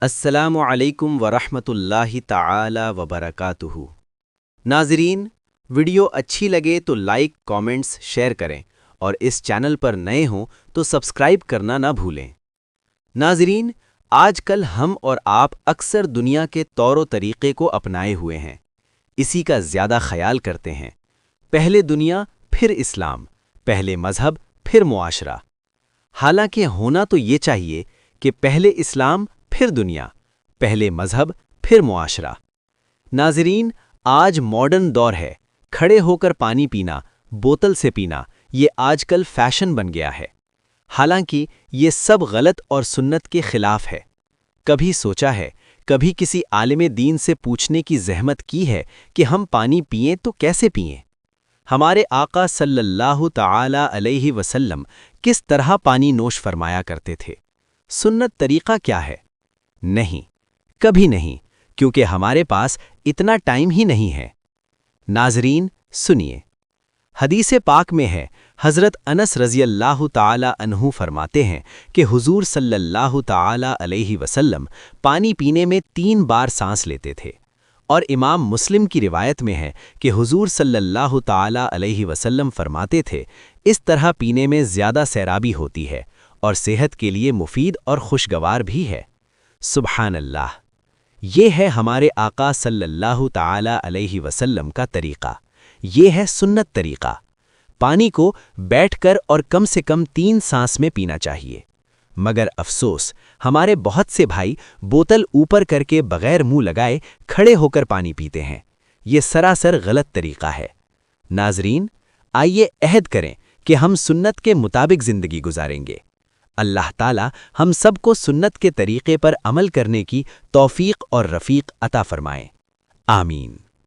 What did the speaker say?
السلام علیکم ورحمۃ اللہ تعالی وبرکاتہ۔ ناظرین، ویڈیو اچھی لگے تو لائک، کامنٹس، شیئر کریں اور اس چینل پر نئے ہوں تو سبسکرائب کرنا نہ بھولیں۔ ناظرین، آج کل ہم اور آپ اکثر دنیا کے طور و طریقے کو اپنائے ہوئے ہیں، اسی کا زیادہ خیال کرتے ہیں۔ پہلے دنیا، پھر اسلام، پہلے مذہب، پھر معاشرہ۔ حالانکہ ہونا تو یہ چاہیے کہ پہلے اسلام، پھر دنیا، پہلے مذہب، پھر معاشرہ۔ ناظرین، آج ماڈرن دور ہے، کھڑے ہو کر پانی پینا، بوتل سے پینا، یہ آج کل فیشن بن گیا ہے۔ حالانکہ یہ سب غلط اور سنت کے خلاف ہے۔ کبھی سوچا ہے، کبھی کسی عالم دین سے پوچھنے کی زحمت کی ہے کہ ہم پانی پئیں تو کیسے پئیں؟ ہمارے آقا صلی اللہ تعالی علیہ وسلم کس طرح پانی نوش فرمایا کرتے تھے؟ سنت طریقہ کیا ہے؟ نہیں، کبھی نہیں، کیونکہ ہمارے پاس اتنا ٹائم ہی نہیں ہے۔ ناظرین، سنیے، حدیث پاک میں ہے، حضرت انس رضی اللہ تعالی عنہ فرماتے ہیں کہ حضور صلی اللہ تعالی علیہ وسلم پانی پینے میں 3 بار سانس لیتے تھے، اور امام مسلم کی روایت میں ہے کہ حضور صلی اللہ تعالی علیہ وسلم فرماتے تھے، اس طرح پینے میں زیادہ سیرابی ہوتی ہے اور صحت کے لیے مفید اور خوشگوار بھی ہے۔ سبحان اللہ! یہ ہے ہمارے آقا صلی اللہ تعالی علیہ وسلم کا طریقہ، یہ ہے سنت طریقہ۔ پانی کو بیٹھ کر اور کم سے کم 3 سانس میں پینا چاہیے، مگر افسوس، ہمارے بہت سے بھائی بوتل اوپر کر کے بغیر منہ لگائے کھڑے ہو کر پانی پیتے ہیں۔ یہ سراسر غلط طریقہ ہے۔ ناظرین، آئیے عہد کریں کہ ہم سنت کے مطابق زندگی گزاریں گے۔ اللہ تعالی ہم سب کو سنت کے طریقے پر عمل کرنے کی توفیق اور رفیق عطا فرمائیں۔ آمین۔